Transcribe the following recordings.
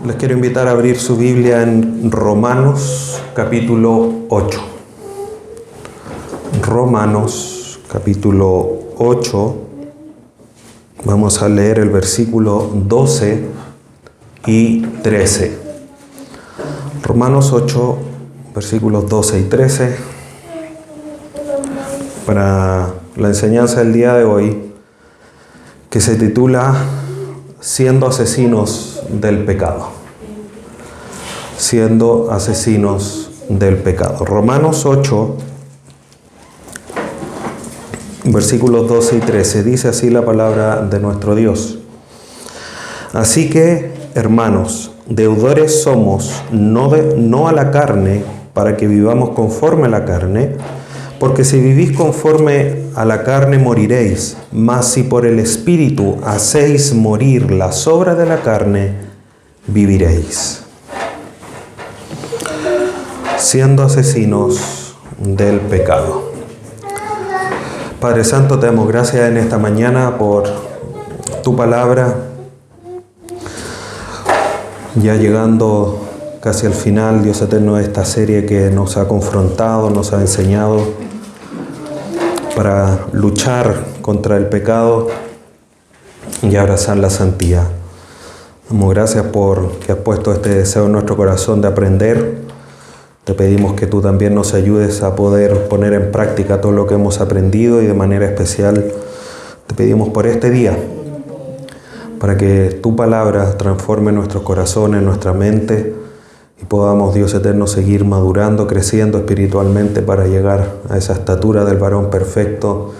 Les quiero invitar a abrir su Biblia en Romanos capítulo 8. Romanos capítulo 8. Vamos a leer el versículo 12 y 13. Romanos 8, versículos 12 y 13. Para la enseñanza del día de hoy, que se titula Siendo asesinos del pecado. Siendo asesinos del pecado. Romanos 8, versículos 12 y 13. Dice así la palabra de nuestro Dios. Así que, hermanos, deudores somos, no a la carne, para que vivamos conforme a la carne, porque si vivís conforme a la carne moriréis, mas si por el Espíritu hacéis morir las obras de la carne, viviréis. Siendo asesinos del pecado. Padre Santo, te damos gracias en esta mañana por tu palabra. Ya llegando casi al final, Dios eterno, de esta serie que nos ha confrontado, nos ha enseñado para luchar contra el pecado y abrazar la santidad. Damos gracias por que has puesto este deseo en nuestro corazón de aprender. Te pedimos que tú también nos ayudes a poder poner en práctica todo lo que hemos aprendido y de manera especial te pedimos por este día, para que tu palabra transforme nuestros corazones, nuestra mente, y podamos, Dios eterno, seguir madurando, creciendo espiritualmente para llegar a esa estatura del varón perfecto,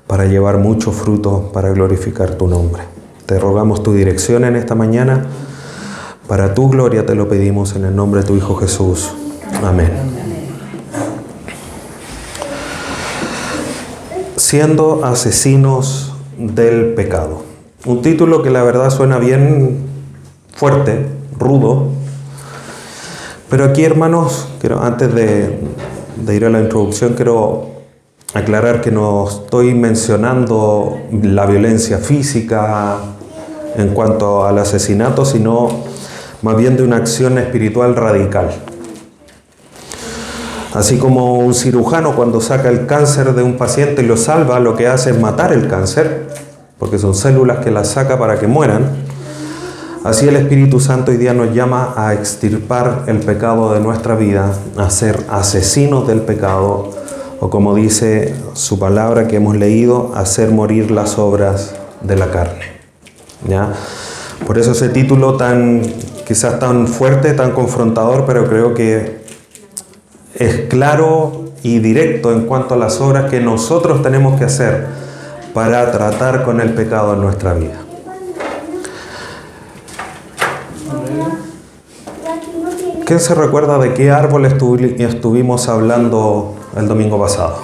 para llevar mucho fruto, para glorificar tu nombre. Te rogamos tu dirección en esta mañana. Para tu gloria te lo pedimos en el nombre de tu Hijo Jesús. Amén. Siendo asesinos del pecado. Un título que la verdad suena bien fuerte, rudo. Pero aquí, hermanos, antes de ir a la introducción, quiero aclarar que no estoy mencionando la violencia física en cuanto al asesinato, sino más bien de una acción espiritual radical. Así como un cirujano cuando saca el cáncer de un paciente y lo salva, lo que hace es matar el cáncer, porque son células que las saca para que mueran. Así el Espíritu Santo hoy día nos llama a extirpar el pecado de nuestra vida, a ser asesinos del pecado, o como dice su palabra que hemos leído, a hacer morir las obras de la carne. ¿Ya? Por eso ese título quizás tan fuerte, tan confrontador, pero creo que es claro y directo en cuanto a las obras que nosotros tenemos que hacer para tratar con el pecado en nuestra vida. ¿Quién se recuerda de qué árbol estuvimos hablando el domingo pasado?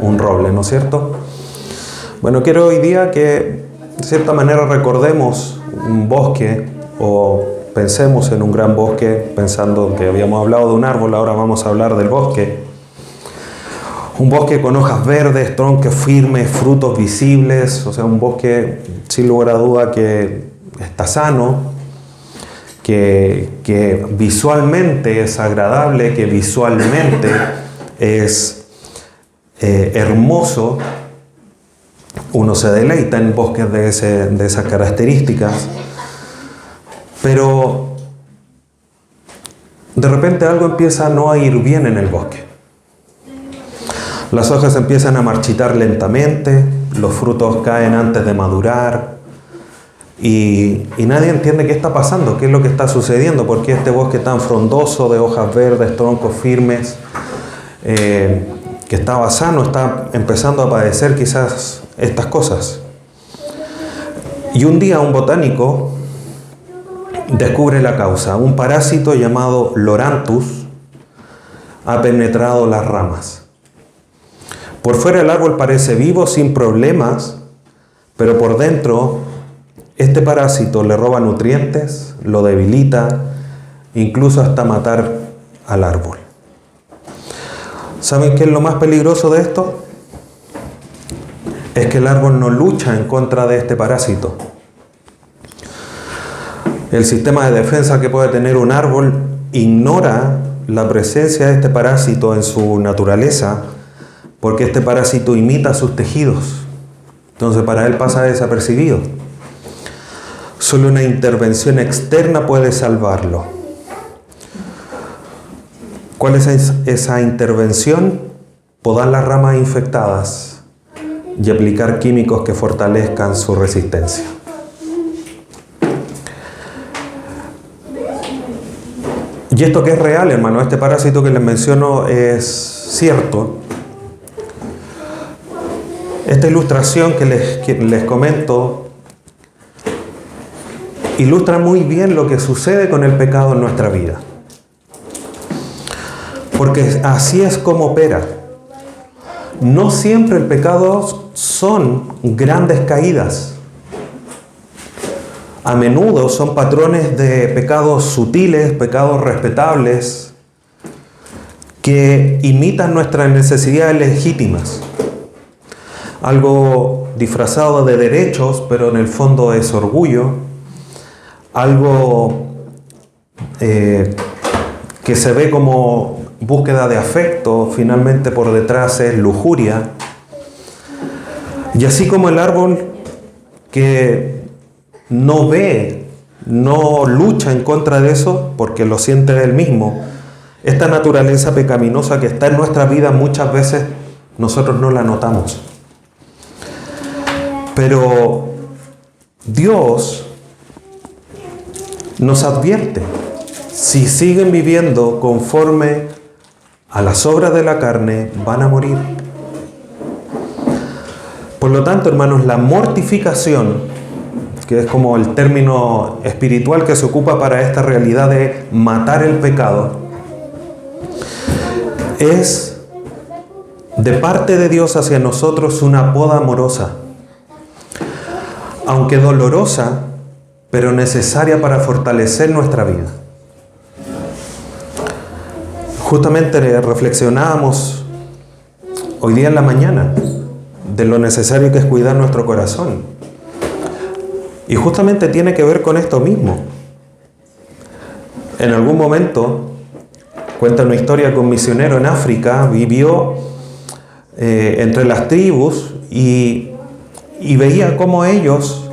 Un roble, ¿no es cierto? Bueno, quiero hoy día que de cierta manera recordemos un bosque o pensemos en un gran bosque, pensando que habíamos hablado de un árbol, ahora vamos a hablar del bosque. Un bosque con hojas verdes, troncos firmes, frutos visibles, o sea, un bosque sin lugar a duda que está sano, que visualmente es agradable, que visualmente es hermoso. Uno se deleita en bosques de esas características, pero de repente algo empieza a no ir bien en el bosque. Las hojas empiezan a marchitar lentamente, los frutos caen antes de madurar, y nadie entiende qué está pasando, qué es lo que está sucediendo, porque este bosque tan frondoso de hojas verdes, troncos firmes, que estaba sano, está empezando a padecer quizás estas cosas. Y un día un botánico descubre la causa. Un parásito llamado Loranthus ha penetrado las ramas. Por fuera el árbol parece vivo, sin problemas, pero por dentro este parásito le roba nutrientes, lo debilita, incluso hasta matar al árbol. ¿Saben qué es lo más peligroso de esto? Es que el árbol no lucha en contra de este parásito. El sistema de defensa que puede tener un árbol ignora la presencia de este parásito en su naturaleza, porque este parásito imita sus tejidos. Entonces para él pasa desapercibido. Solo una intervención externa puede salvarlo. ¿Cuál es esa intervención? Podar las ramas infectadas y aplicar químicos que fortalezcan su resistencia. Y esto que es real, hermano, este parásito que les menciono es cierto. Esta ilustración que les comento ilustra muy bien lo que sucede con el pecado en nuestra vida. Porque así es como opera. No siempre el pecado son grandes caídas. A menudo son patrones de pecados sutiles, pecados respetables, que imitan nuestras necesidades legítimas. Algo disfrazado de derechos, pero en el fondo es orgullo. Algo que se ve como búsqueda de afecto, finalmente por detrás es lujuria. Y así como el árbol que no ve, no lucha en contra de eso, porque lo siente él mismo, esta naturaleza pecaminosa que está en nuestra vida muchas veces nosotros no la notamos. Pero Dios nos advierte, si siguen viviendo conforme a las obras de la carne, van a morir. Por lo tanto, hermanos, la mortificación, que es como el término espiritual que se ocupa para esta realidad de matar el pecado, es de parte de Dios hacia nosotros una poda amorosa, aunque dolorosa, pero necesaria para fortalecer nuestra vida. Justamente reflexionábamos hoy día en la mañana de lo necesario que es cuidar nuestro corazón. Y justamente tiene que ver con esto mismo. En algún momento, cuenta una historia que un misionero en África vivió entre las tribus y veía cómo ellos,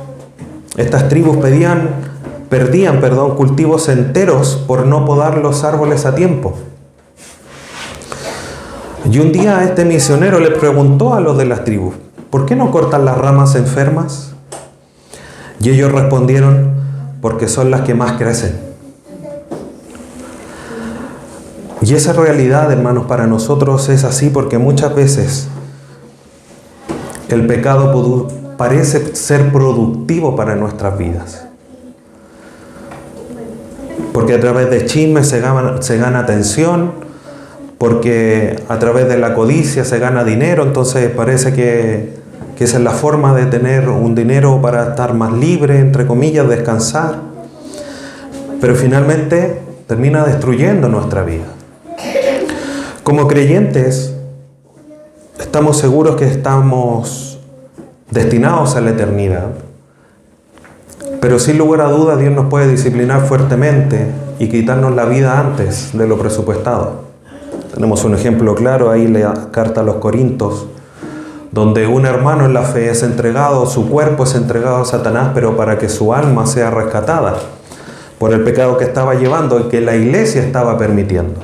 estas tribus perdían cultivos enteros por no podar los árboles a tiempo. Y un día este misionero le preguntó a los de las tribus, ¿por qué no cortan las ramas enfermas? Y ellos respondieron, porque son las que más crecen. Y esa realidad, hermanos, para nosotros es así porque muchas veces el pecado parece ser productivo para nuestras vidas. Porque a través de chismes se gana atención, porque a través de la codicia se gana dinero, entonces parece que esa es la forma de tener un dinero para estar más libre, entre comillas, descansar. Pero finalmente termina destruyendo nuestra vida. Como creyentes, estamos seguros que estamos destinados a la eternidad. Pero sin lugar a dudas, Dios nos puede disciplinar fuertemente y quitarnos la vida antes de lo presupuestado. Tenemos un ejemplo claro ahí, la carta a los Corintios, donde un hermano en la fe es entregado, su cuerpo es entregado a Satanás, pero para que su alma sea rescatada por el pecado que estaba llevando y que la iglesia estaba permitiendo.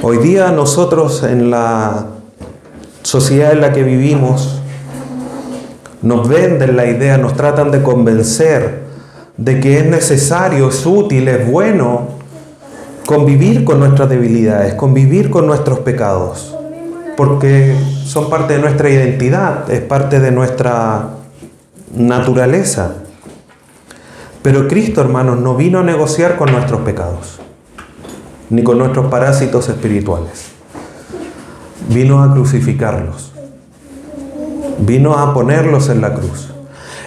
Hoy día nosotros en la sociedad en la que vivimos nos venden la idea, nos tratan de convencer de que es necesario, es útil, es bueno convivir con nuestras debilidades, convivir con nuestros pecados, porque son parte de nuestra identidad, es parte de nuestra naturaleza. Pero Cristo, hermanos, no vino a negociar con nuestros pecados, ni con nuestros parásitos espirituales. Vino a crucificarlos. Vino a ponerlos en la cruz.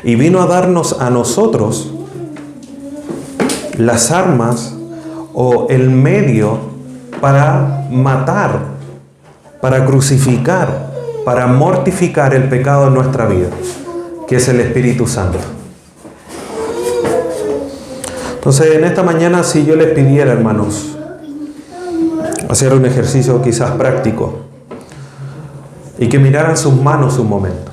Y vino a darnos a nosotros las armas o el medio para matar, para crucificar, para mortificar el pecado en nuestra vida, que es el Espíritu Santo. Entonces, en esta mañana, si yo les pidiera, hermanos, hacer un ejercicio quizás práctico y que miraran sus manos un momento,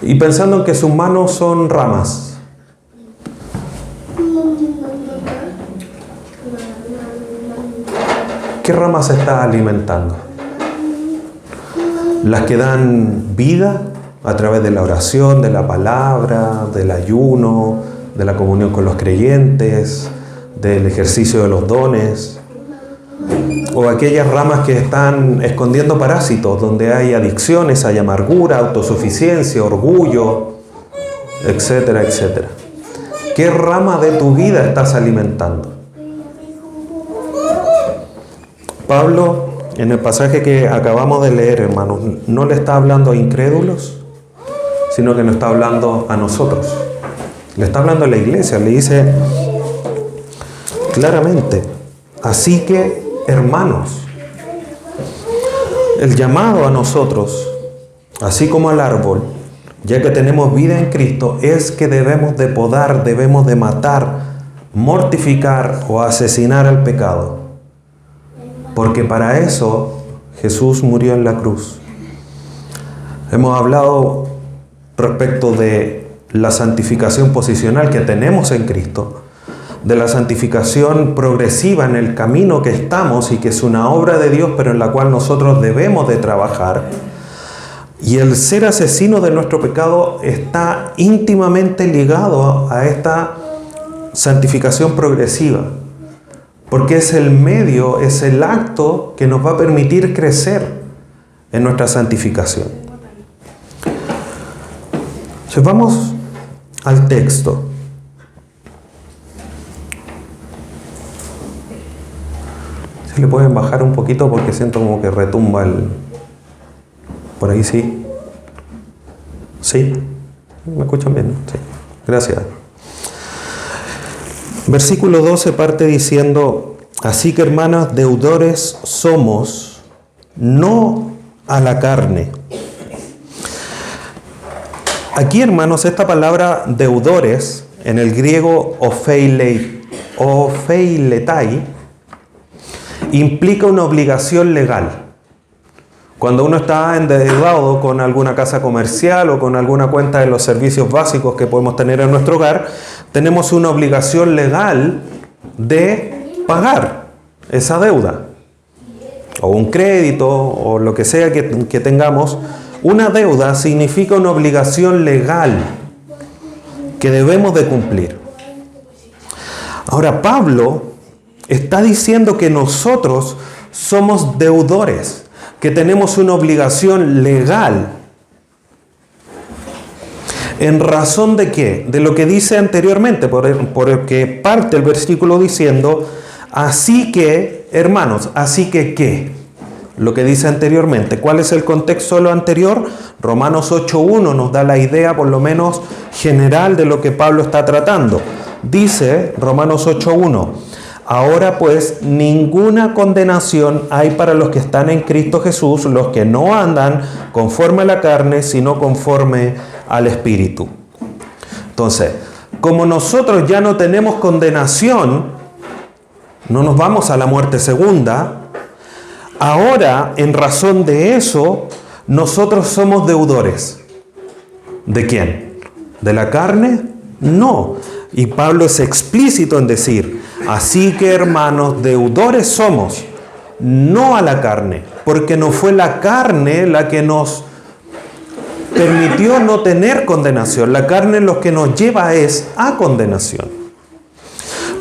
y pensando en que sus manos son ramas, ¿qué ramas se está alimentando? ¿Las que dan vida a través de la oración, de la palabra, del ayuno, de la comunión con los creyentes, del ejercicio de los dones? ¿O aquellas ramas que están escondiendo parásitos, donde hay adicciones, hay amargura, autosuficiencia, orgullo, etcétera, etcétera? ¿Qué rama de tu vida estás alimentando? Pablo, en el pasaje que acabamos de leer, hermanos, no le está hablando a incrédulos, sino que nos está hablando a nosotros. Le está hablando a la iglesia, le dice claramente: así que, hermanos, el llamado a nosotros, así como al árbol, ya que tenemos vida en Cristo, es que debemos de podar, debemos de matar, mortificar o asesinar al pecado. Porque para eso Jesús murió en la cruz. Hemos hablado respecto de la santificación posicional que tenemos en Cristo, de la santificación progresiva en el camino que estamos y que es una obra de Dios, pero en la cual nosotros debemos de trabajar. Y el ser asesino de nuestro pecado está íntimamente ligado a esta santificación progresiva, porque es el medio, es el acto que nos va a permitir crecer en nuestra santificación. Entonces vamos al texto. Si le pueden bajar un poquito porque siento como que retumba el... Por ahí sí. ¿Sí? ¿Me escuchan bien? Sí. Gracias. Versículo 12 parte diciendo: así que, hermanos, deudores somos, no a la carne. Aquí, hermanos, esta palabra deudores, en el griego ofeiletai, implica una obligación legal. Cuando uno está endeudado con alguna casa comercial o con alguna cuenta de los servicios básicos que podemos tener en nuestro hogar, tenemos una obligación legal de pagar esa deuda, o un crédito, o lo que sea que tengamos. Una deuda significa una obligación legal que debemos de cumplir. Ahora, Pablo está diciendo que nosotros somos deudores, que tenemos una obligación legal. ¿En razón de qué? De lo que dice anteriormente, porque parte el versículo diciendo: así que, hermanos, así que ¿qué? Lo que dice anteriormente. ¿Cuál es el contexto de lo anterior? Romanos 8.1 nos da la idea, por lo menos general, de lo que Pablo está tratando. Dice Romanos 8.1: ahora pues ninguna condenación hay para los que están en Cristo Jesús, los que no andan conforme a la carne, sino conforme al Espíritu. Entonces, como nosotros ya no tenemos condenación, no nos vamos a la muerte segunda. Ahora, en razón de eso, nosotros somos deudores. ¿De quién? ¿De la carne? No. Y Pablo es explícito en decir: así que, hermanos, deudores somos, no a la carne, porque no fue la carne la que nos permitió no tener condenación. La carne lo que nos lleva es a condenación.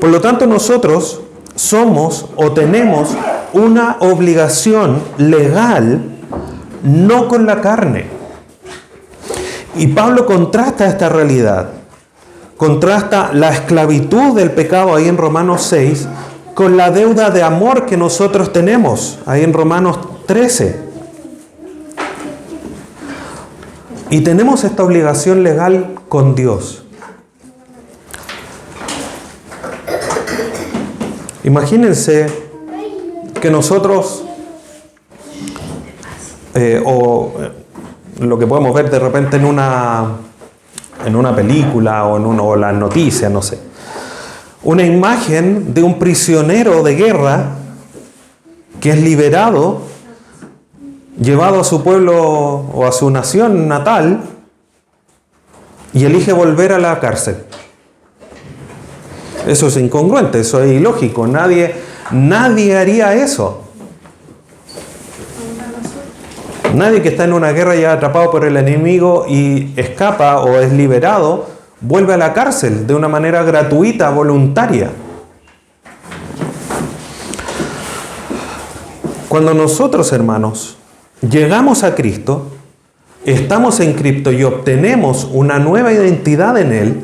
Por lo tanto, nosotros somos o tenemos una obligación legal, no con la carne. Y Pablo contrasta esta realidad. Contrasta la esclavitud del pecado ahí en Romanos 6 con la deuda de amor que nosotros tenemos ahí en Romanos 13. Y tenemos esta obligación legal con Dios. Imagínense que nosotros, o lo que podemos ver de repente en una en una película o las noticias, no sé. Una imagen de un prisionero de guerra que es liberado, llevado a su pueblo o a su nación natal y elige volver a la cárcel. Eso es incongruente, eso es ilógico. Nadie haría eso. Nadie que está en una guerra ya atrapado por el enemigo y escapa o es liberado, vuelve a la cárcel de una manera gratuita, voluntaria. Cuando nosotros, hermanos, llegamos a Cristo, estamos en Cristo y obtenemos una nueva identidad en Él,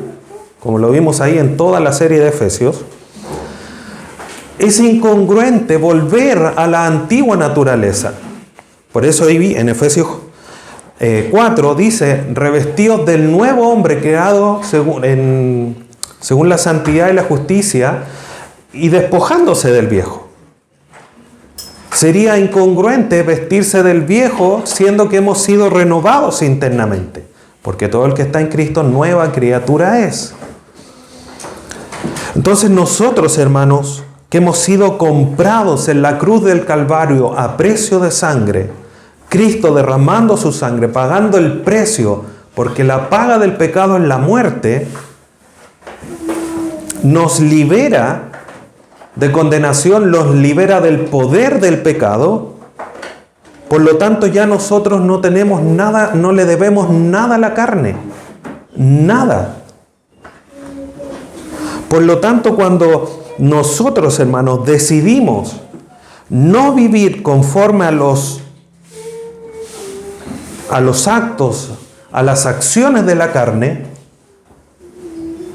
como lo vimos ahí en toda la serie de Efesios, es incongruente volver a la antigua naturaleza. Por eso ahí en Efesios 4 dice, revestidos del nuevo hombre creado según la santidad y la justicia y despojándose del viejo. Sería incongruente vestirse del viejo siendo que hemos sido renovados internamente, porque todo el que está en Cristo nueva criatura es. Entonces nosotros, hermanos, que hemos sido comprados en la cruz del Calvario a precio de sangre, Cristo derramando su sangre, pagando el precio, porque la paga del pecado es la muerte, nos libera de condenación, los libera del poder del pecado. Por lo tanto, ya nosotros no tenemos nada, no le debemos nada a la carne. Nada. Por lo tanto, cuando nosotros, hermanos, decidimos no vivir conforme a los actos, a las acciones de la carne,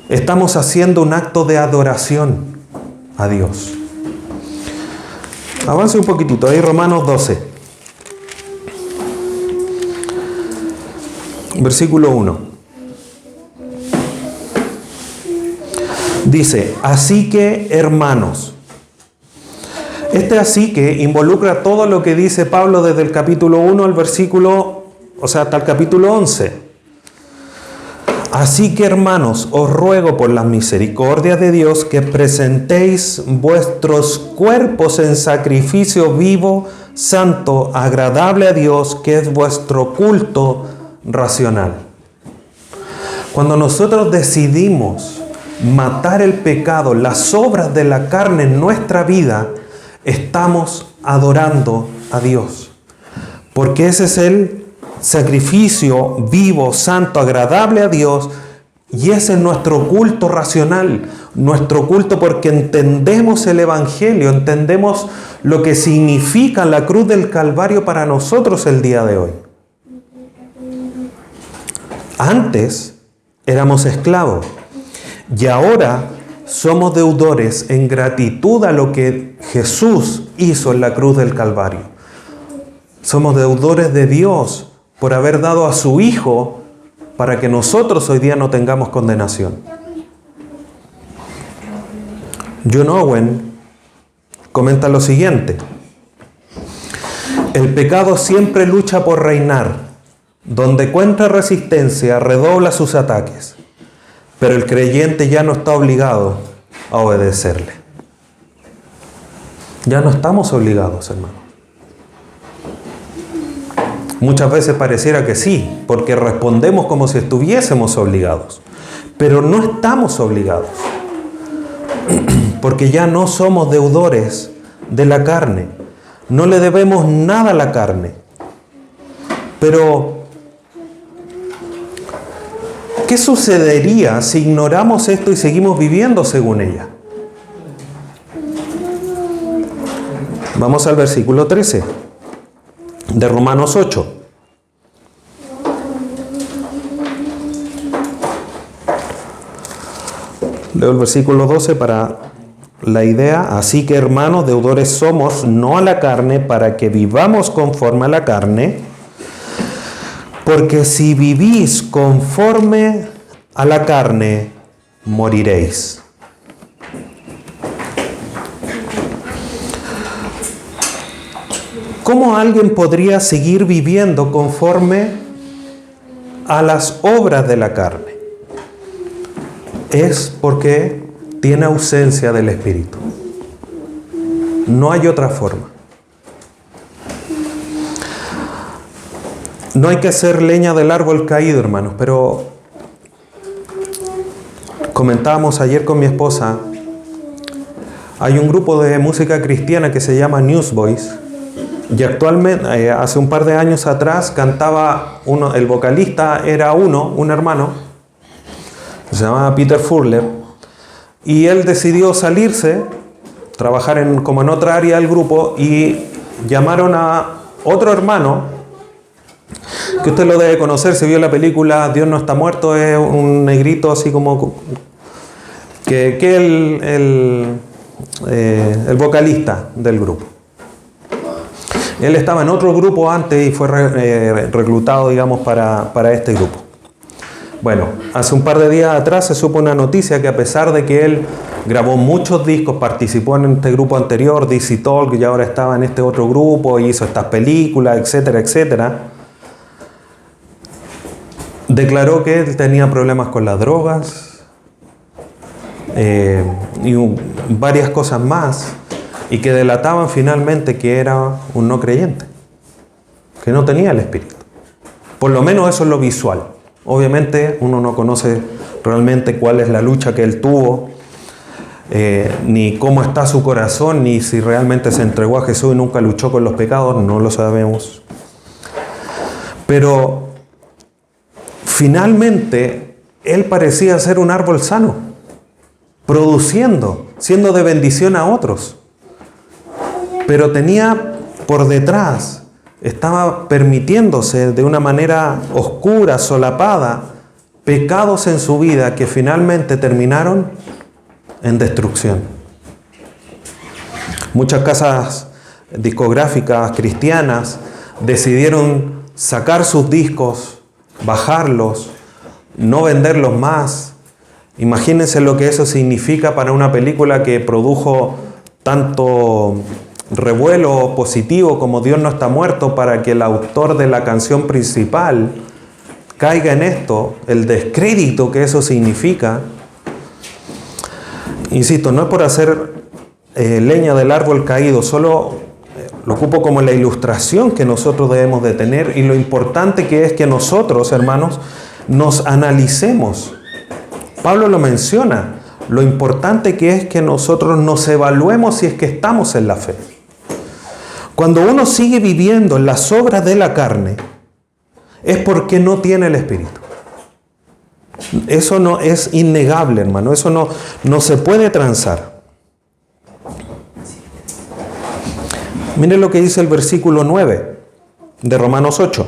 estamos haciendo un acto de adoración a Dios. Avance un poquitito, ahí Romanos 12. Versículo 1. Dice, así que hermanos. Este así que involucra todo lo que dice Pablo desde el capítulo 1 al versículo, hasta el capítulo 11. Así que hermanos, os ruego por las misericordias de Dios que presentéis vuestros cuerpos en sacrificio vivo, santo, agradable a Dios, que es vuestro culto racional. Cuando nosotros decidimos matar el pecado, las obras de la carne en nuestra vida, estamos adorando a Dios. Porque ese es el sacrificio vivo, santo, agradable a Dios, y ese es nuestro culto racional, nuestro culto porque entendemos el Evangelio, entendemos lo que significa la cruz del Calvario para nosotros el día de hoy. Antes éramos esclavos y ahora somos deudores en gratitud a lo que Jesús hizo en la cruz del Calvario. Somos deudores de Dios por haber dado a su Hijo para que nosotros hoy día no tengamos condenación. John Owen comenta lo siguiente: el pecado siempre lucha por reinar, donde encuentra resistencia redobla sus ataques, pero el creyente ya no está obligado a obedecerle. Ya no estamos obligados, hermano. Muchas veces pareciera que sí, porque respondemos como si estuviésemos obligados. Pero no estamos obligados, porque ya no somos deudores de la carne. No le debemos nada a la carne. Pero, ¿qué sucedería si ignoramos esto y seguimos viviendo según ella? Vamos al versículo 13. De Romanos 8. Leo el versículo 12 para la idea. Así que hermanos, deudores somos, no a la carne, para que vivamos conforme a la carne. Porque si vivís conforme a la carne, moriréis. ¿Cómo alguien podría seguir viviendo conforme a las obras de la carne? es porque tiene ausencia del Espíritu. No hay otra forma. No hay que hacer leña del árbol caído, hermanos, pero comentábamos ayer con mi esposa, hay un grupo de música cristiana que se llama Newsboys, y actualmente, hace un par de años atrás, cantaba el vocalista era un hermano, se llamaba Peter Furler, y él decidió salirse, trabajar como en otra área del grupo, y llamaron a otro hermano, que usted lo debe conocer, se vio la película Dios no está muerto, es un negrito así como que el vocalista del grupo. Él estaba en otro grupo antes y fue reclutado, digamos, para este grupo. Bueno, hace un par de días atrás se supo una noticia que a pesar de que él grabó muchos discos, participó en este grupo anterior, DC Talk, y ahora estaba en este otro grupo, y hizo estas películas, etcétera, etcétera, declaró que él tenía problemas con las drogas y varias cosas más, y que delataban finalmente que era un no creyente, que no tenía el Espíritu. Por lo menos eso es lo visual. Obviamente uno no conoce realmente cuál es la lucha que él tuvo, ni cómo está su corazón, ni si realmente se entregó a Jesús y nunca luchó con los pecados, no lo sabemos. Pero finalmente él parecía ser un árbol sano, produciendo, siendo de bendición a otros. Pero tenía por detrás, estaba permitiéndose de una manera oscura, solapada, pecados en su vida que finalmente terminaron en destrucción. Muchas casas discográficas cristianas decidieron sacar sus discos, bajarlos, no venderlos más. Imagínense lo que eso significa para una película que produjo tanto revuelo positivo como Dios no está muerto, para que el autor de la canción principal caiga en esto, el descrédito que eso significa. Insisto, no es por hacer leña del árbol caído, solo lo ocupo como la ilustración que nosotros debemos de tener, y lo importante que es que nosotros, hermanos, nos analicemos. Pablo lo menciona, lo importante que es que nosotros nos evaluemos si es que estamos en la fe. Cuando uno sigue viviendo en las obras de la carne, es porque no tiene el Espíritu. Eso no es innegable, hermano, eso no se puede transar. Miren lo que dice el versículo 9 de Romanos 8.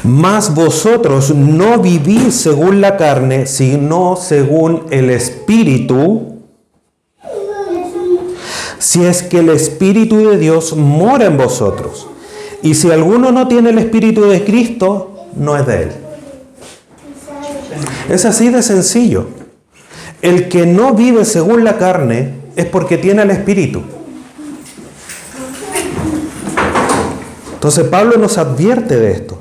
Mas vosotros no vivís según la carne, sino según el Espíritu, si es que el Espíritu de Dios mora en vosotros. Y si alguno no tiene el Espíritu de Cristo, no es de él. Es así de sencillo. El que no vive según la carne es porque tiene el Espíritu. Entonces Pablo nos advierte de esto.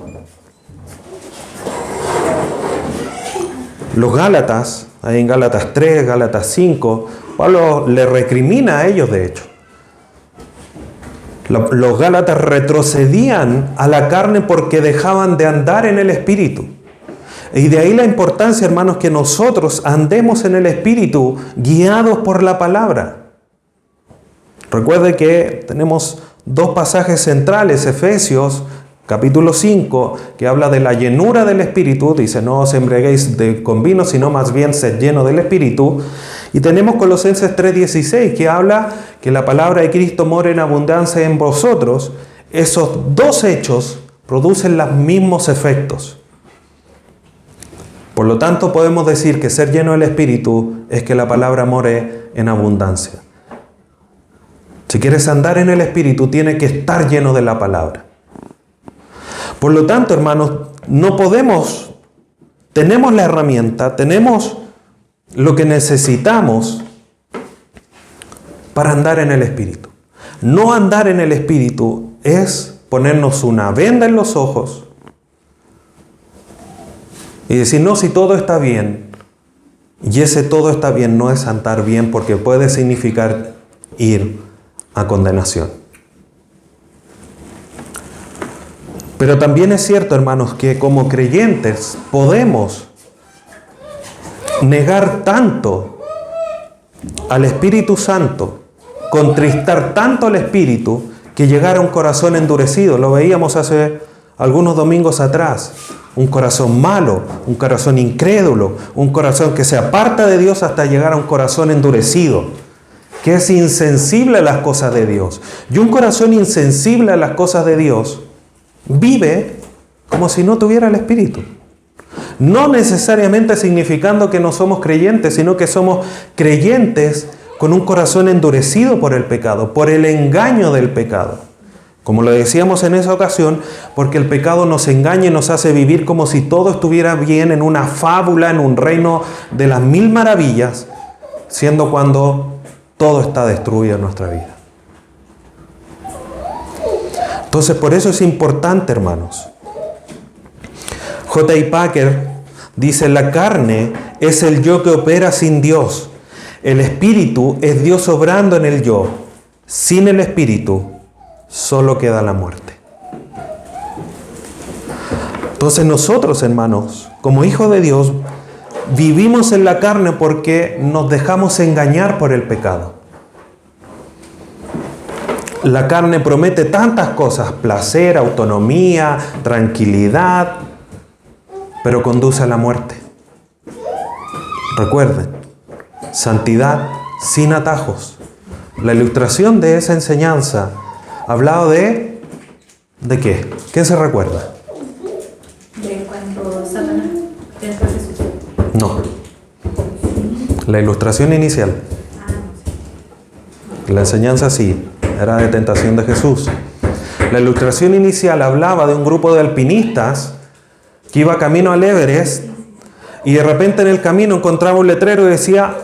Los Gálatas, ahí en Gálatas 3, Gálatas 5, Pablo le recrimina a ellos, de hecho. Los Gálatas retrocedían a la carne porque dejaban de andar en el Espíritu. Y de ahí la importancia, hermanos, que nosotros andemos en el Espíritu, guiados por la palabra. Recuerde que tenemos dos pasajes centrales, Efesios capítulo 5, que habla de la llenura del Espíritu, dice, no os embriaguéis con vino, sino más bien sed lleno del Espíritu. Y tenemos Colosenses 3:16, que habla que la palabra de Cristo mora en abundancia en vosotros. Esos dos hechos producen los mismos efectos. Por lo tanto, podemos decir que ser lleno del Espíritu es que la palabra more en abundancia. Si quieres andar en el Espíritu, tienes que estar lleno de la palabra. Por lo tanto, hermanos, no podemos, tenemos la herramienta, tenemos lo que necesitamos para andar en el Espíritu. No andar en el Espíritu es ponernos una venda en los ojos y decir, no, si todo está bien, Y ese todo está bien no es andar bien, porque puede significar ir a condenación. Pero también es cierto, hermanos, que como creyentes podemos negar tanto al Espíritu Santo, contristar tanto al Espíritu, que llegar a un corazón endurecido. Lo veíamos hace algunos domingos atrás. Un corazón malo, un corazón incrédulo, un corazón que se aparta de Dios hasta llegar a un corazón endurecido, que es insensible a las cosas de Dios. Y un corazón insensible a las cosas de Dios vive como si no tuviera el Espíritu. No necesariamente significando que no somos creyentes, sino que somos creyentes con un corazón endurecido por el pecado, por el engaño del pecado. Como lo decíamos en esa ocasión, porque el pecado nos engaña y nos hace vivir como si todo estuviera bien en una fábula, en un reino de las mil maravillas, siendo cuando todo está destruido en nuestra vida. Entonces, por eso es importante, hermanos. J.I. Packer dice: la carne es el yo que opera sin Dios. El espíritu es Dios obrando en el yo. Sin el espíritu solo queda la muerte. Entonces nosotros, hermanos, como hijos de Dios, vivimos en la carne porque nos dejamos engañar por el pecado. La carne promete tantas cosas: placer, autonomía, tranquilidad, pero conduce a la muerte. Recuerden, santidad sin atajos. La ilustración de esa enseñanza hablaba ¿de qué? ¿Quién se recuerda? De cuando Satanás tentó a Jesús. No. La ilustración inicial. La enseñanza sí, era de tentación de Jesús. La ilustración inicial hablaba de un grupo de alpinistas que iba camino al Everest y de repente en el camino encontraba un letrero y decía: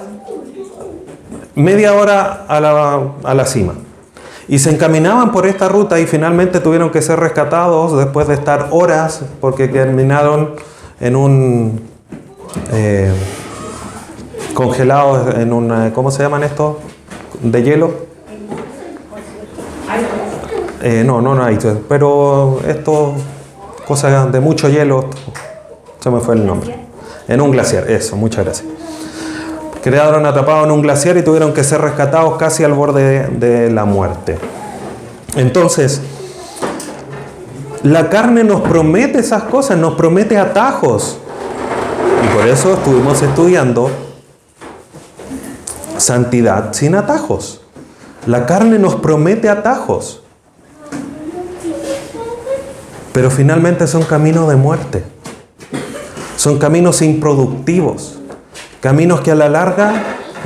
media hora a la cima. Y se encaminaban por esta ruta y finalmente tuvieron que ser rescatados después de estar horas, porque terminaron en un congelados en un, ¿cómo se llaman estos? ¿De hielo? No hay, pero esto, cosas de mucho hielo, se me fue el nombre. En un glaciar, eso, muchas gracias. Quedaron atrapados en un glaciar y tuvieron que ser rescatados casi al borde de la muerte. Entonces, la carne nos promete esas cosas, nos promete atajos. Y por eso estuvimos estudiando santidad sin atajos. La carne nos promete atajos, pero finalmente son caminos de muerte. Son caminos improductivos. Caminos que a la larga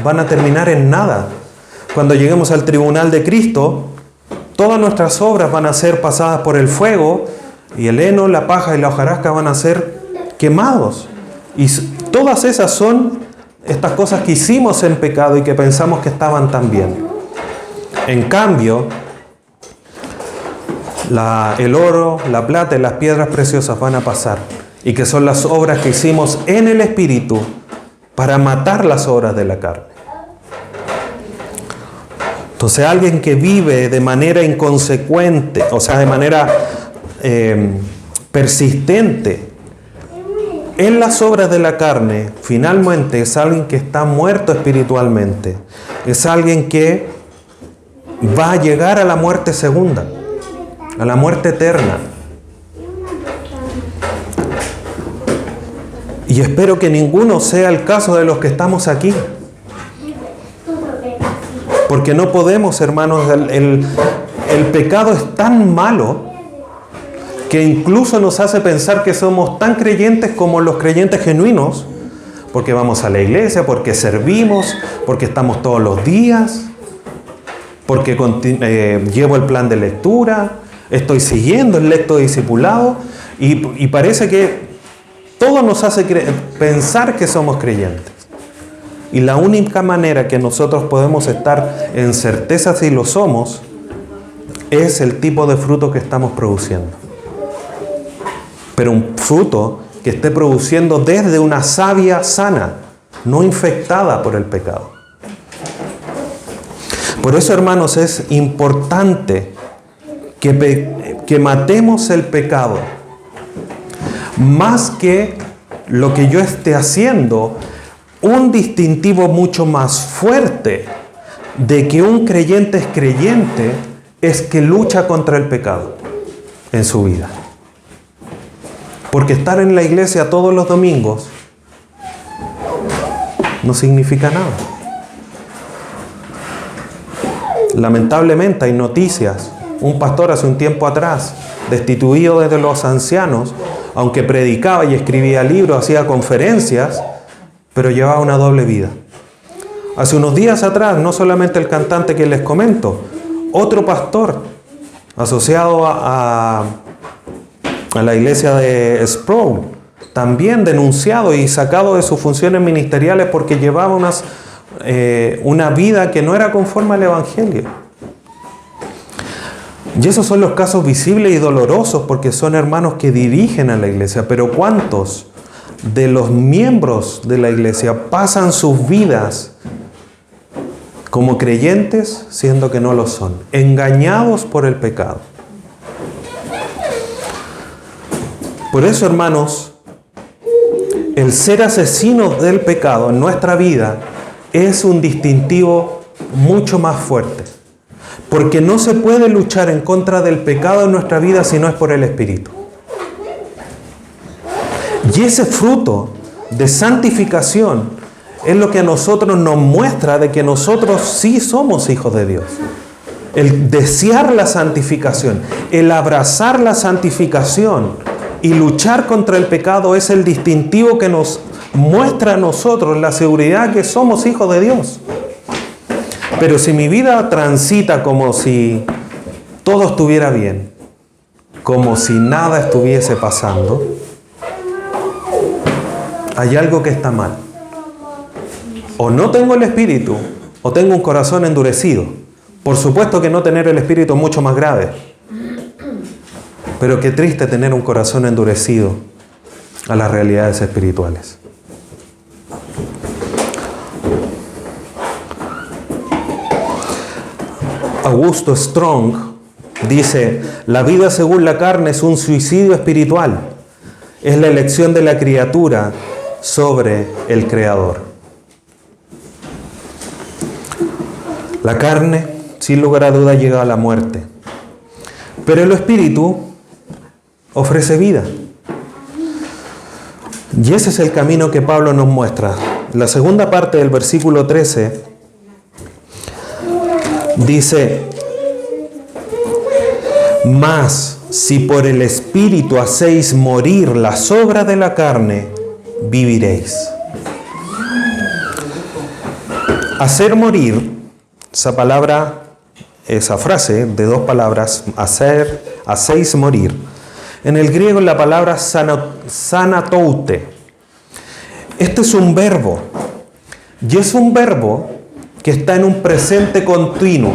van a terminar en nada. Cuando lleguemos al tribunal de Cristo, todas nuestras obras van a ser pasadas por el fuego, y el heno, la paja y la hojarasca van a ser quemados. Y todas esas son estas cosas que hicimos en pecado y que pensamos que estaban tan bien. En cambio, el oro, la plata y las piedras preciosas van a pasar, y que son las obras que hicimos en el Espíritu para matar las obras de la carne. Entonces, alguien que vive de manera inconsecuente, o sea, de manera persistente en las obras de la carne, finalmente es alguien que está muerto espiritualmente. Es alguien que va a llegar a la muerte segunda, a la muerte eterna. Y espero que ninguno sea el caso de los que estamos aquí. Porque no podemos, hermanos, el pecado es tan malo que incluso nos hace pensar que somos tan creyentes como los creyentes genuinos, porque vamos a la iglesia, porque servimos, porque estamos todos los días, porque llevo el plan de lectura, estoy siguiendo el lecto discipulado, y parece que todo nos hace pensar que somos creyentes. Y la única manera que nosotros podemos estar en certeza si lo somos es el tipo de fruto que estamos produciendo. Pero un fruto que esté produciendo desde una savia sana, no infectada por el pecado. Por eso, hermanos, es importante que matemos el pecado. Más que lo que yo esté haciendo, un distintivo mucho más fuerte de que un creyente es creyente es que lucha contra el pecado en su vida. Porque estar en la iglesia todos los domingos no significa nada. Lamentablemente hay noticias. Un pastor hace un tiempo atrás, destituido desde los ancianos, aunque predicaba y escribía libros, hacía conferencias, pero llevaba una doble vida. Hace unos días atrás, no solamente el cantante que les comento, otro pastor asociado a la iglesia de Sproul, también denunciado y sacado de sus funciones ministeriales porque llevaba una vida que no era conforme al Evangelio. Y esos son los casos visibles y dolorosos porque son hermanos que dirigen a la iglesia. Pero ¿cuántos de los miembros de la iglesia pasan sus vidas como creyentes siendo que no lo son, engañados por el pecado? Por eso, hermanos, el ser asesinos del pecado en nuestra vida es un distintivo mucho más fuerte. Porque no se puede luchar en contra del pecado en nuestra vida si no es por el Espíritu. Y ese fruto de santificación es lo que a nosotros nos muestra de que nosotros sí somos hijos de Dios. El desear la santificación, el abrazar la santificación y luchar contra el pecado es el distintivo que nos muestra a nosotros la seguridad que somos hijos de Dios. Pero si mi vida transita como si todo estuviera bien, como si nada estuviese pasando, hay algo que está mal. O no tengo el Espíritu, o tengo un corazón endurecido. Por supuesto que no tener el Espíritu es mucho más grave. Pero qué triste tener un corazón endurecido a las realidades espirituales. Augusto Strong dice: la vida según la carne es un suicidio espiritual. Es la elección de la criatura sobre el Creador. La carne, sin lugar a duda, llega a la muerte. Pero el Espíritu ofrece vida. Y ese es el camino que Pablo nos muestra. La segunda parte del versículo 13 dice: mas si por el Espíritu hacéis morir las obras de la carne, viviréis. Hacer morir, esa palabra, esa frase de dos palabras, hacéis morir. En el griego la palabra sanatoute. Este es un verbo. Y es un verbo que está en un presente continuo.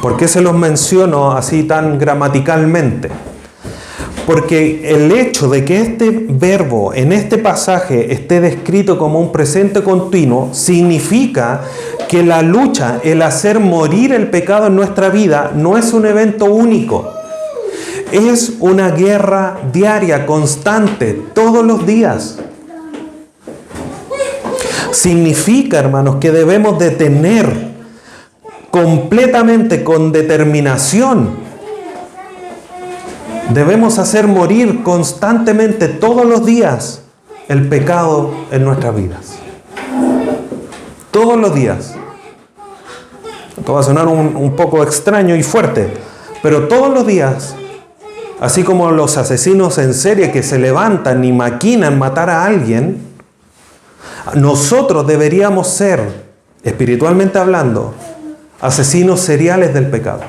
¿Por qué se los menciono así tan gramaticalmente? Porque el hecho de que este verbo en este pasaje esté descrito como un presente continuo significa que la lucha, el hacer morir el pecado en nuestra vida, no es un evento único. Es una guerra diaria, constante, todos los días. Significa, hermanos, que debemos de tener completamente, con determinación, debemos hacer morir constantemente, todos los días, el pecado en nuestras vidas. Todos los días. Esto va a sonar un poco extraño y fuerte, pero todos los días, así como los asesinos en serie que se levantan y maquinan matar a alguien, nosotros deberíamos ser, espiritualmente hablando, asesinos seriales del pecado.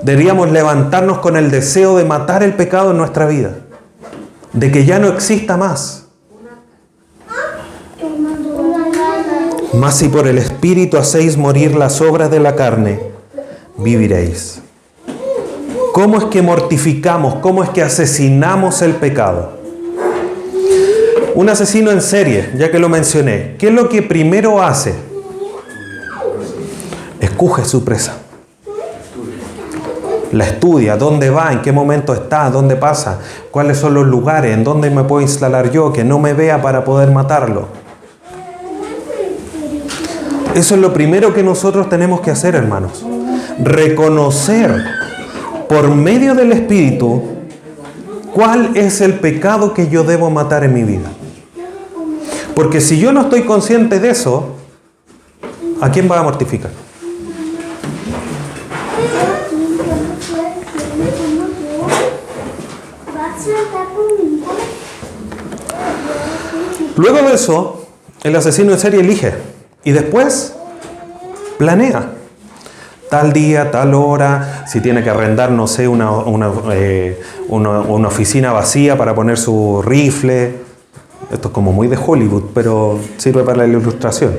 Deberíamos levantarnos con el deseo de matar el pecado en nuestra vida, de que ya no exista más. Mas si por el Espíritu hacéis morir las obras de la carne, viviréis. ¿Cómo es que mortificamos? ¿Cómo es que asesinamos el pecado? Un asesino en serie, ya que lo mencioné, ¿qué es lo que primero hace? Escoge su presa. La estudia, dónde va, en qué momento está, dónde pasa, cuáles son los lugares, en dónde me puedo instalar yo, que no me vea para poder matarlo. Eso es lo primero que nosotros tenemos que hacer, hermanos. Reconocer por medio del Espíritu cuál es el pecado que yo debo matar en mi vida. Porque si yo no estoy consciente de eso, ¿a quién va a mortificar? Luego de eso, el asesino en serie elige y después planea. Tal día, tal hora, si tiene que arrendar, no sé, una oficina vacía para poner su rifle. Esto es como muy de Hollywood, pero sirve para la ilustración.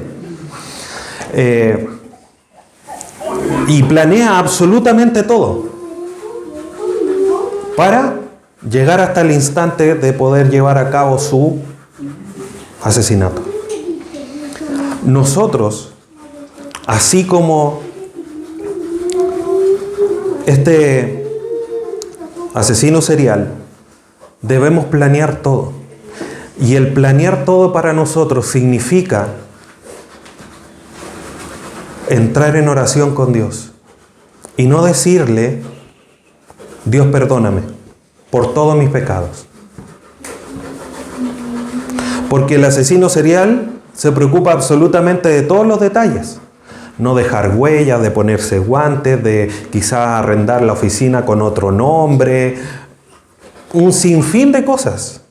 Y planea absolutamente todo para llegar hasta el instante de poder llevar a cabo su asesinato. Nosotros, así como este asesino serial, debemos planear todo. Y el planear todo para nosotros significa entrar en oración con Dios y no decirle: Dios, perdóname por todos mis pecados. Porque el asesino serial se preocupa absolutamente de todos los detalles. No dejar huellas, de ponerse guantes, de quizás arrendar la oficina con otro nombre. Un sinfín de cosas.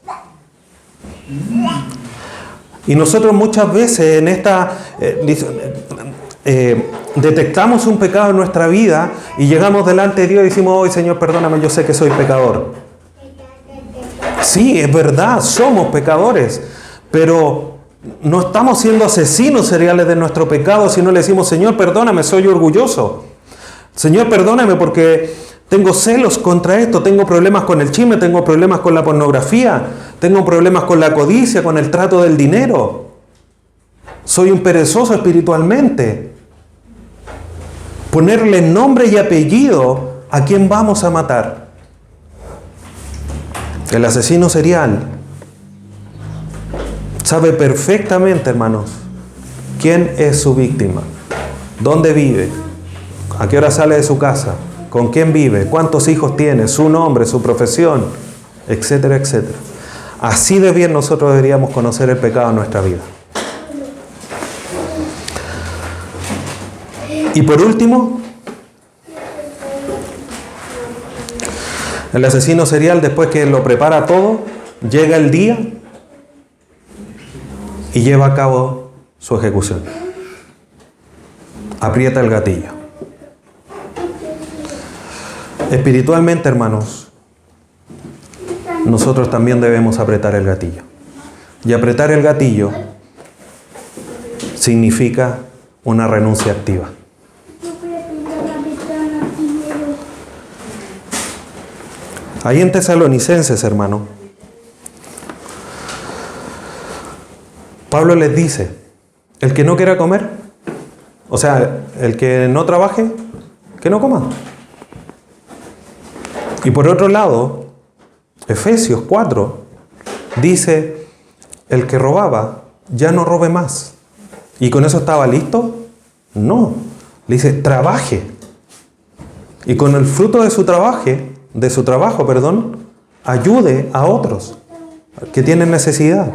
Y nosotros muchas veces en esta detectamos un pecado en nuestra vida y llegamos delante de Dios y decimos: hoy, Señor, perdóname, yo sé que soy pecador. Sí, es verdad, somos pecadores, pero no estamos siendo asesinos seriales de nuestro pecado, sino le decimos: Señor, perdóname, soy orgulloso. Señor, perdóname porque tengo celos contra esto, tengo problemas con el chisme, tengo problemas con la pornografía, tengo problemas con la codicia, con el trato del dinero. Soy un perezoso espiritualmente. Ponerle nombre y apellido a quién vamos a matar. El asesino serial sabe perfectamente, hermanos, quién es su víctima, dónde vive, a qué hora sale de su casa, con quién vive, cuántos hijos tiene, su nombre, su profesión, etcétera, etcétera. Así de bien nosotros deberíamos conocer el pecado en nuestra vida. Y por último, el asesino serial, después que lo prepara todo, llega el día y lleva a cabo su ejecución. Aprieta el gatillo. Espiritualmente, hermanos, nosotros también debemos apretar el gatillo. Y apretar el gatillo significa una renuncia activa. Ahí en Tesalonicenses, hermano, Pablo les dice: el que no quiera comer, o sea, el que no trabaje, que no coma. Y por otro lado, Efesios 4 dice: el que robaba, ya no robe más. ¿Y con eso estaba listo? No. Le dice: trabaje. Y con el fruto de su trabajo, ayude a otros que tienen necesidad.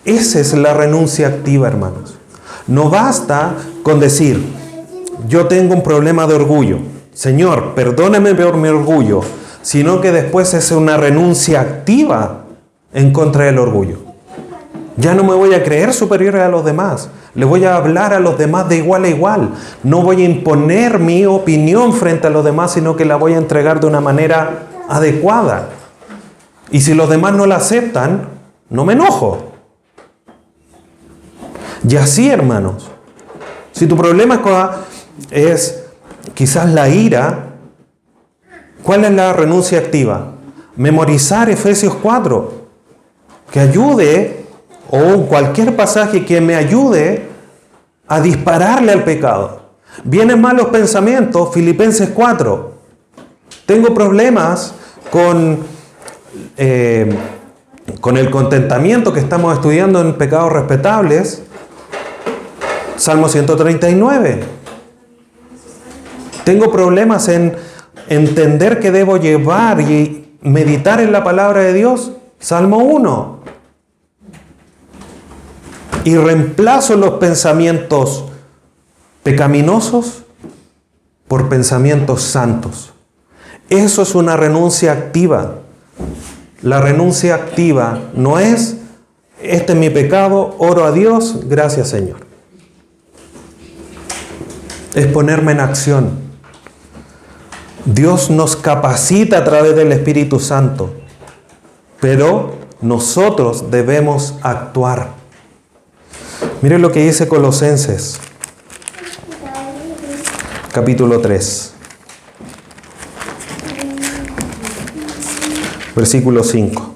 Esa es la renuncia activa, hermanos. No basta con decir: yo tengo un problema de orgullo, Señor, perdóname por mi orgullo, sino que después es una renuncia activa en contra del orgullo. Ya no me voy a creer superior a los demás. Le voy a hablar a los demás de igual a igual. No voy a imponer mi opinión frente a los demás, sino que la voy a entregar de una manera adecuada. Y si los demás no la aceptan, no me enojo. Y así, hermanos, si tu problema es quizás la ira, ¿cuál es la renuncia activa? Memorizar Efesios 4. que ayude, o cualquier pasaje que me ayude a dispararle al pecado. Vienen malos pensamientos, Filipenses 4. Tengo problemas con el contentamiento que estamos estudiando en pecados respetables, Salmo 139. Tengo problemas en entender que debo llevar y meditar en la palabra de Dios, Salmo 1. Y reemplazo los pensamientos pecaminosos por pensamientos santos. Eso es una renuncia activa. La renuncia activa no es, este es mi pecado, oro a Dios, gracias Señor. Es ponerme en acción. Dios nos capacita a través del Espíritu Santo, pero nosotros debemos actuar. Miren lo que dice Colosenses, capítulo 3, versículo 5.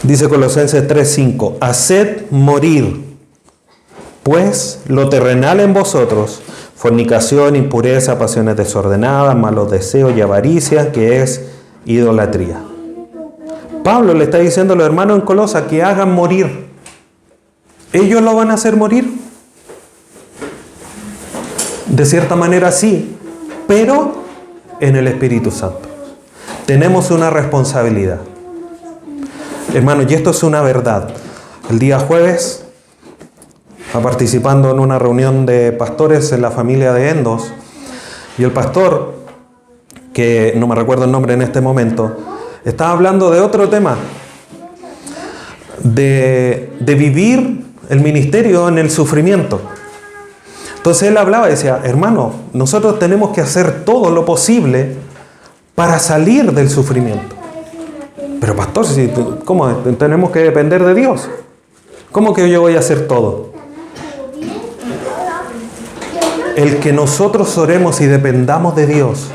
Dice Colosenses 3:5, haced morir, pues, lo terrenal en vosotros, fornicación, impureza, pasiones desordenadas, malos deseos y avaricia, que es idolatría. Pablo le está diciendo a los hermanos en Colosa que hagan morir. ¿Ellos lo van a hacer morir? De cierta manera sí, pero en el Espíritu Santo. Tenemos una responsabilidad. Hermanos, y esto es una verdad. El día jueves, participando en una reunión de pastores en la familia de Endos, y el pastor, que no me recuerdo el nombre en este momento, estaba hablando de otro tema, de vivir el ministerio en el sufrimiento. Entonces él hablaba y decía, hermano, nosotros tenemos que hacer todo lo posible para salir del sufrimiento. Pero pastor, ¿cómo? Tenemos que depender de Dios. ¿Cómo que yo voy a hacer todo? El que nosotros oremos y dependamos de Dios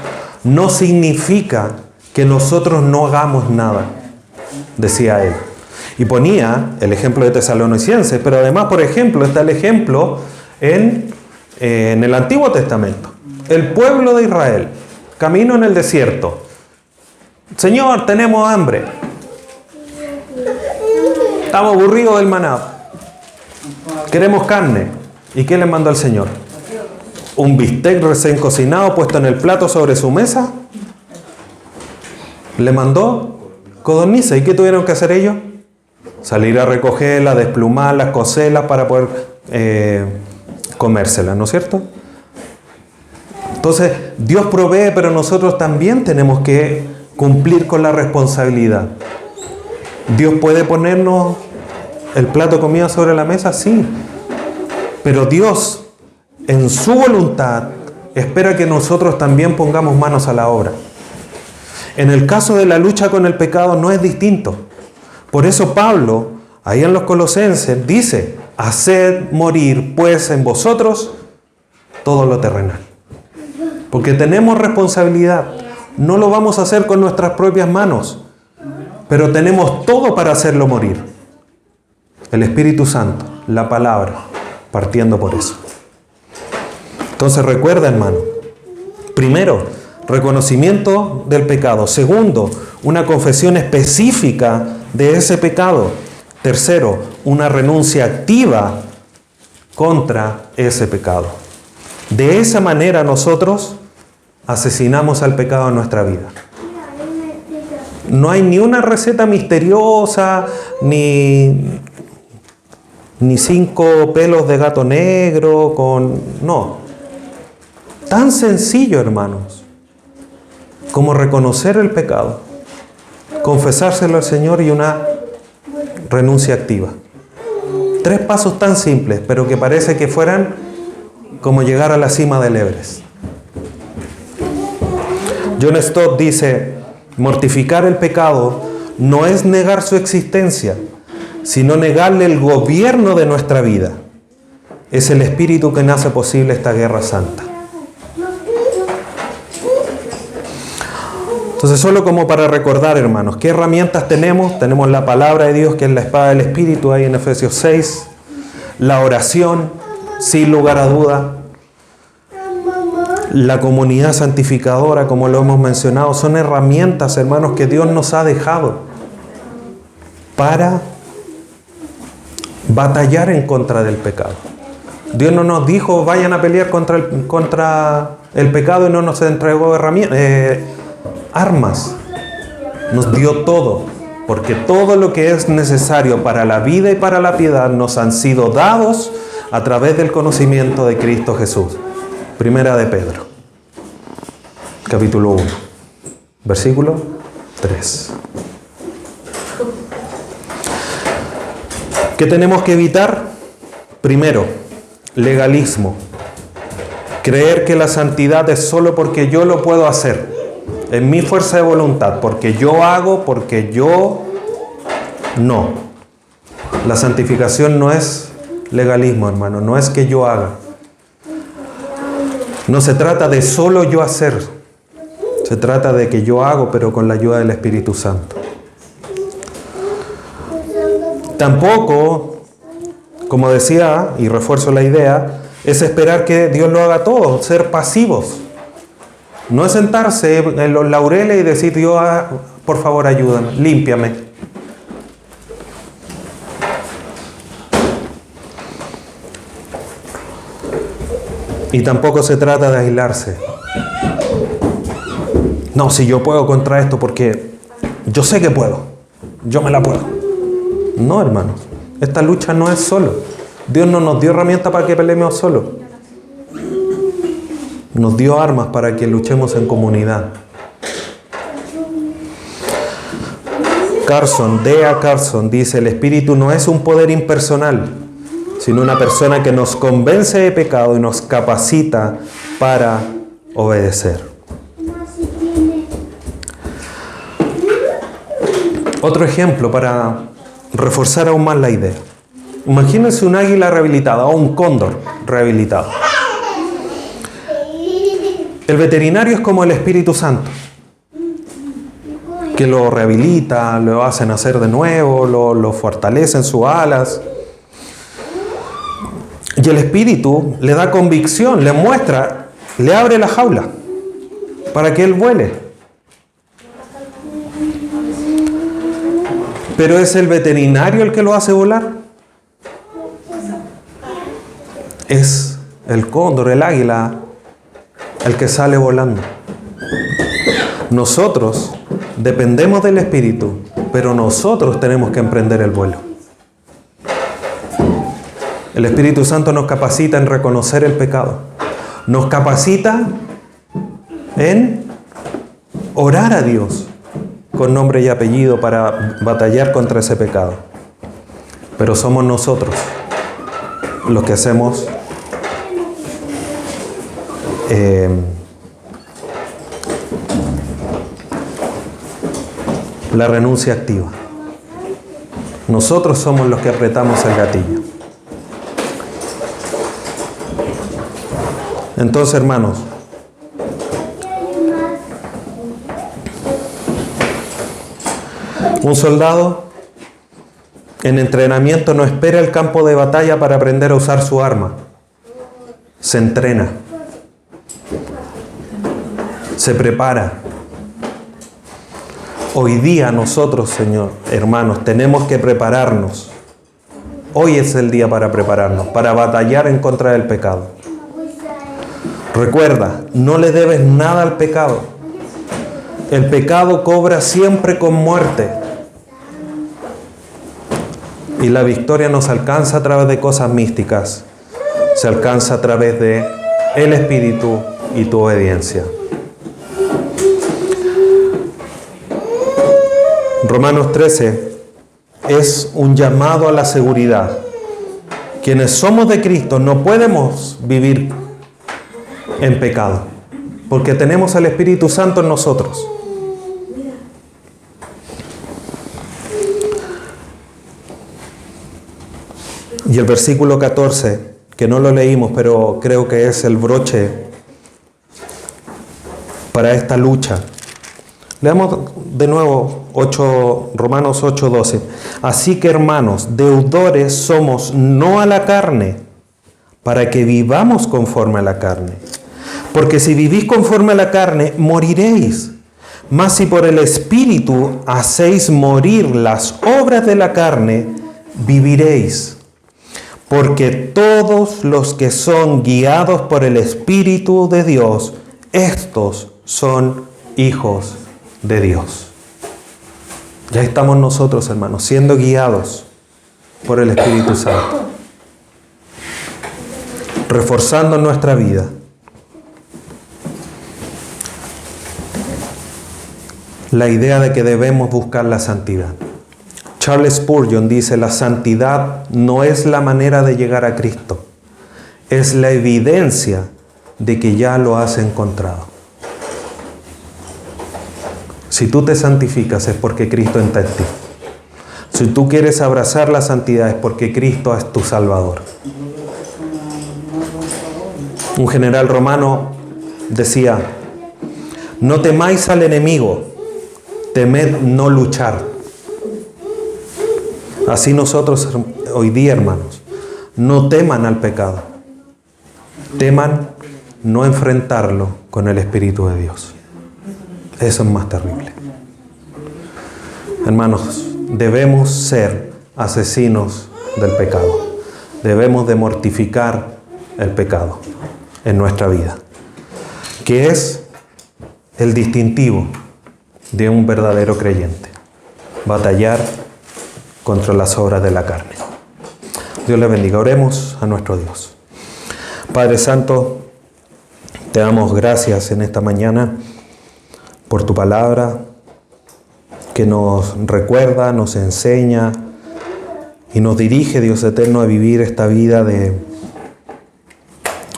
no significa que nosotros no hagamos nada, decía él. Y ponía el ejemplo de Tesalonicenses, pero además, por ejemplo, está el ejemplo en el Antiguo Testamento. El pueblo de Israel, camino en el desierto. Señor, tenemos hambre. Estamos aburridos del maná. Queremos carne. ¿Y qué le mandó al Señor? Un bistec recién cocinado puesto en el plato sobre su mesa. Le mandó codornices. ¿Y qué tuvieron que hacer ellos? Salir a recogerlas, desplumarlas, cocerlas para poder comérselas, ¿no es cierto? Entonces, Dios provee, pero nosotros también tenemos que cumplir con la responsabilidad. ¿Dios puede ponernos el plato de comida sobre la mesa? Sí. Pero Dios, en su voluntad, espera que nosotros también pongamos manos a la obra. En el caso de la lucha con el pecado no es distinto. Por eso Pablo, ahí en los Colosenses, dice, haced morir pues en vosotros todo lo terrenal. Porque tenemos responsabilidad. No lo vamos a hacer con nuestras propias manos, pero tenemos todo para hacerlo morir. El Espíritu Santo, la palabra, partiendo por eso. Entonces recuerda, hermano, primero, reconocimiento del pecado. Segundo, una confesión específica de ese pecado. Tercero, una renuncia activa contra ese pecado. De esa manera nosotros asesinamos al pecado en nuestra vida. No hay ni una receta misteriosa, ni 5 pelos de gato negro, no. Tan sencillo, hermanos, como reconocer el pecado, confesárselo al Señor y una renuncia activa. 3 pasos tan simples, pero que parece que fueran como llegar a la cima del Everest. John Stott dice, mortificar el pecado no es negar su existencia, sino negarle el gobierno de nuestra vida. Es el espíritu que hace posible esta guerra santa. Entonces, solo como para recordar, hermanos, ¿qué herramientas tenemos? Tenemos la palabra de Dios, que es la espada del Espíritu, ahí en Efesios 6. La oración, sin lugar a duda. La comunidad santificadora, como lo hemos mencionado, son herramientas, hermanos, que Dios nos ha dejado para batallar en contra del pecado. Dios no nos dijo, vayan a pelear contra el pecado, y no nos entregó armas. Nos dio todo, porque todo lo que es necesario para la vida y para la piedad nos han sido dados a través del conocimiento de Cristo Jesús. Primera de Pedro, capítulo 1, versículo 3. ¿Qué tenemos que evitar? Primero, legalismo. Creer que la santidad es solo porque yo lo puedo hacer, en mi fuerza de voluntad, porque yo hago, porque yo no. La santificación no es legalismo, hermano, no es que yo haga. No se trata de solo yo hacer, se trata de que yo hago, pero con la ayuda del Espíritu Santo. Tampoco, como decía, y refuerzo la idea, es esperar que Dios lo haga todo, ser pasivos. No es sentarse en los laureles y decir, Dios, por favor, ayúdame, límpiame. Y tampoco se trata de aislarse. No, si yo puedo contra esto porque yo sé que puedo, yo me la puedo. No, hermanos, esta lucha no es solo. Dios no nos dio herramientas para que peleemos solo. Nos dio armas para que luchemos en comunidad. D.A. Carson dice, el Espíritu no es un poder impersonal, sino una persona que nos convence de pecado y nos capacita para obedecer. Otro ejemplo para reforzar aún más la idea. Imagínense un águila rehabilitada o un cóndor rehabilitado. El veterinario es como el Espíritu Santo, que lo rehabilita, lo hace nacer de nuevo, lo fortalece en sus alas. Y el Espíritu le da convicción, le muestra, le abre la jaula para que él vuele. ¿Pero es el veterinario el que lo hace volar? Es el cóndor, el águila, el que sale volando. Nosotros dependemos del Espíritu, pero nosotros tenemos que emprender el vuelo. El Espíritu Santo nos capacita en reconocer el pecado. Nos capacita en orar a Dios con nombre y apellido para batallar contra ese pecado. Pero somos nosotros los que hacemos la renuncia activa. Nosotros somos los que apretamos el gatillo. Entonces, hermanos, un soldado en entrenamiento no espera el campo de batalla para aprender a usar su arma. Se entrena. Se prepara. Hoy día nosotros, Señor, hermanos, tenemos que prepararnos. Hoy es el día para prepararnos, para batallar en contra del pecado. Recuerda, no le debes nada al pecado. El pecado cobra siempre con muerte. Y la victoria no se alcanza a través de cosas místicas. Se alcanza a través de el Espíritu y tu obediencia. Romanos 13 es un llamado a la seguridad. Quienes somos de Cristo no podemos vivir en pecado, porque tenemos al Espíritu Santo en nosotros. Y el versículo 14, que no lo leímos, pero creo que es el broche para esta lucha. Leamos de nuevo Romanos 8:12. Así que, hermanos, deudores somos no a la carne, para que vivamos conforme a la carne. Porque si vivís conforme a la carne, moriréis. Mas si por el Espíritu hacéis morir las obras de la carne, viviréis. Porque todos los que son guiados por el Espíritu de Dios, estos son hijos de Dios. Ya estamos nosotros, hermanos, siendo guiados por el Espíritu Santo, reforzando nuestra vida. La idea de que debemos buscar la santidad. Charles Spurgeon dice: la santidad no es la manera de llegar a Cristo, es la evidencia de que ya lo has encontrado. Si tú te santificas es porque Cristo está en ti. Si tú quieres abrazar la santidad es porque Cristo es tu Salvador. Un general romano decía: no temáis al enemigo, temed no luchar. Así nosotros hoy día, hermanos, no teman al pecado, teman no enfrentarlo con el Espíritu de Dios. Eso es más terrible. Hermanos, debemos ser asesinos del pecado. Debemos de mortificar el pecado en nuestra vida, que es el distintivo de un verdadero creyente: batallar contra las obras de la carne. Dios les bendiga. Oremos a nuestro Dios. Padre Santo, te damos gracias en esta mañana por tu palabra que nos recuerda, nos enseña y nos dirige, Dios eterno, a vivir esta vida de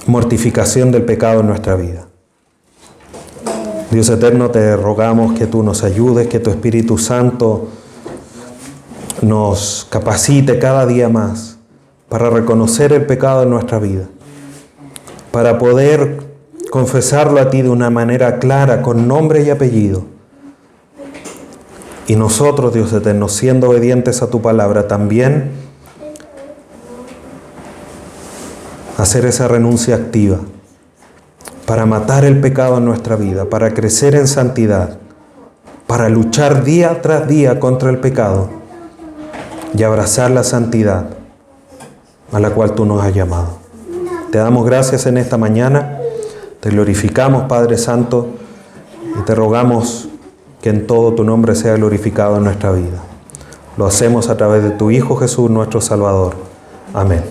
mortificación del pecado en nuestra vida. Dios eterno, te rogamos que tú nos ayudes, que tu Espíritu Santo nos capacite cada día más para reconocer el pecado en nuestra vida, para poder confesarlo a ti de una manera clara, con nombre y apellido. Y nosotros, Dios eterno, siendo obedientes a tu palabra, también hacer esa renuncia activa para matar el pecado en nuestra vida, para crecer en santidad, para luchar día tras día contra el pecado y abrazar la santidad a la cual tú nos has llamado. Te damos gracias en esta mañana, te glorificamos, Padre Santo, y te rogamos que en todo tu nombre sea glorificado en nuestra vida. Lo hacemos a través de tu Hijo Jesús, nuestro Salvador. Amén.